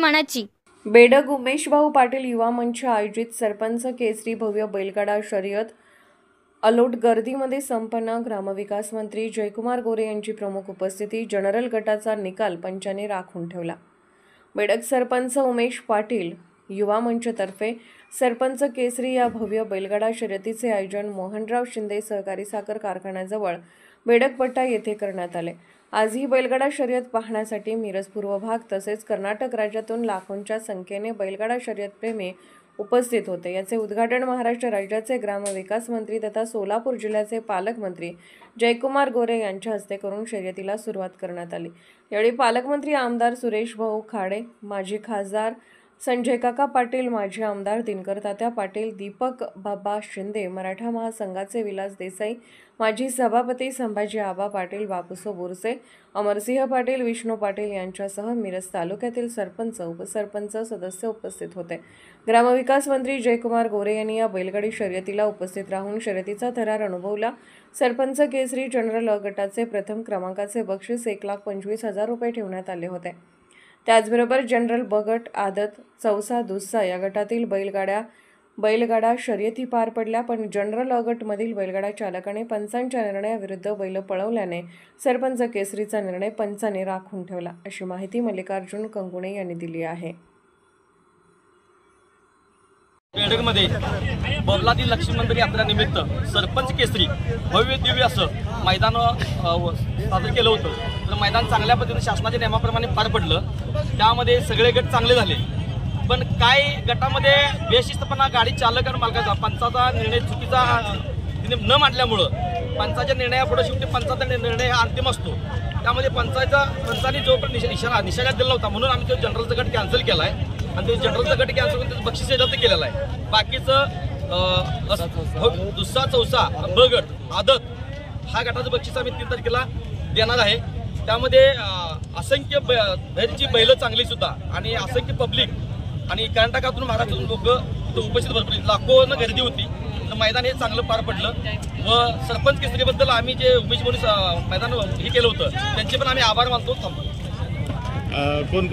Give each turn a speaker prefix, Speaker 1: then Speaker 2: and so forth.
Speaker 1: मानाची।
Speaker 2: बेडग उमेशभाऊ पाटील युवा मंच आयोजित सरपंच केसरी भव्य बैलगाडा शर्यत अलोट गर्दीमध्ये संपन्न। ग्रामविकास मंत्री जयकुमार गोरे यांची प्रमुख उपस्थिती। जनरल गटाचा निकाल पंचाने राखून ठेवला। बेडग सरपंच उमेश पाटील युवा मंचतर्फे सरपंच केसरी या भव्य बैलगाडा शर्यतीचे आयोजन मोहनराव शिंदे सहकारी साखर कारखान्याजवळ बेडगपट्टा येथे करण्यात आले। आज ही बैलगाडा शर्यत पाहण्यासाठी मिरज पूर्व भाग तसेच कर्नाटक राज्यातून लाखोंच्या संख्येने बैलगाडा शर्यत प्रेमी उपस्थित होते। याचे उद्घाटन महाराष्ट्र राज्याचे ग्रामविकास मंत्री तथा सोलापूर जिल्ह्याचे पालकमंत्री जयकुमार गोरे यांच्या हस्ते करून शर्यतीला सुरुवात करण्यात आली। यावेळी पालकमंत्री आमदार सुरेश भाऊ खाडे, माजी खासदार संजय काका पाटील, माजी आमदार दिनकर तात्या पाटील, दीपक बाबा शिंदे, मराठा महासंघाचे विलास देसाई, माजी सभापती संभाजी आबा पाटील, बापूसो बोरसे, अमरसिंह पाटील, विष्णू पाटील यांच्यासह मिरज तालुक्यातील सरपंच, उपसरपंच, सदस्य उपस्थित होते। ग्रामविकास मंत्री जयकुमार गोरे यांनी या बैलगाडी शर्यतीला उपस्थित राहून शर्यतीचा थरार अनुभवला। सरपंच केसरी जनरल अ गटाचे प्रथम क्रमांकाचे बक्षीस 1,25,000 रुपये ठेवण्यात आले होते। त्याचबरोबर जनरल ब गट, आदत, चौसा, दुस्सा या गटातील बैलगाडा शर्यती पार पडल्या, पण जनरल अ गट मधील बैलगाडा चालकाने पंचांच्या निर्णयाविरुद्ध बैल पळवल्याने सरपंच केसरीचा निर्णय पंचाने राखून ठेवला, अशी माहिती मल्लिकार्जुन कंगुणे यांनी दिली आहे।
Speaker 3: बेडगमध्ये बबलादी लक्ष्मीमंदिर यात्रेनिमित्त सरपंच केसरी भव्य दिव्य असं मैदान सादर केलं होतं। तर मैदान चांगल्या पद्धतीने शासनाच्या नियमाप्रमाणे पार पडलं। त्यामध्ये सगळे गट चांगले झाले, पण काही गटामध्ये बेशिस्तपणा गाडी चालक आणि मालकाचा पंचाचा निर्णय चुकीचा न मांडल्यामुळं पंचाच्या निर्णयापुढे शेवटी पंचाचा निर्णय हा अंतिम असतो। त्यामध्ये पंचाने जो पण निषेध दिला होता, म्हणून आम्ही तो जनरलचा गट कॅन्सल केला आहे आणि ते जनरलचा गट कॅन्सल करून त्याचं बक्षीस रद्द केलेलं आहे। बाकीचं दुसरा, चौसा, ब गट, आदत हा गटाचं बक्षीस आम्ही 3 तारखेला देणार आहे। त्यामध्ये असंख्य बाहेरची बैलं चांगली सुद्धा आणि असंख्य पब्लिक आणि कर्नाटकातून महाराष्ट्रातून लोक उपस्थित भरपूर लाखोनं गर्दी होती। तर मैदान हे चांगलं पार पडलं व सरपंच केसरीबद्दल आम्ही जे उमेश मैदान हे केलं होतं त्यांचे पण आम्ही आभार मानतो।
Speaker 4: कोण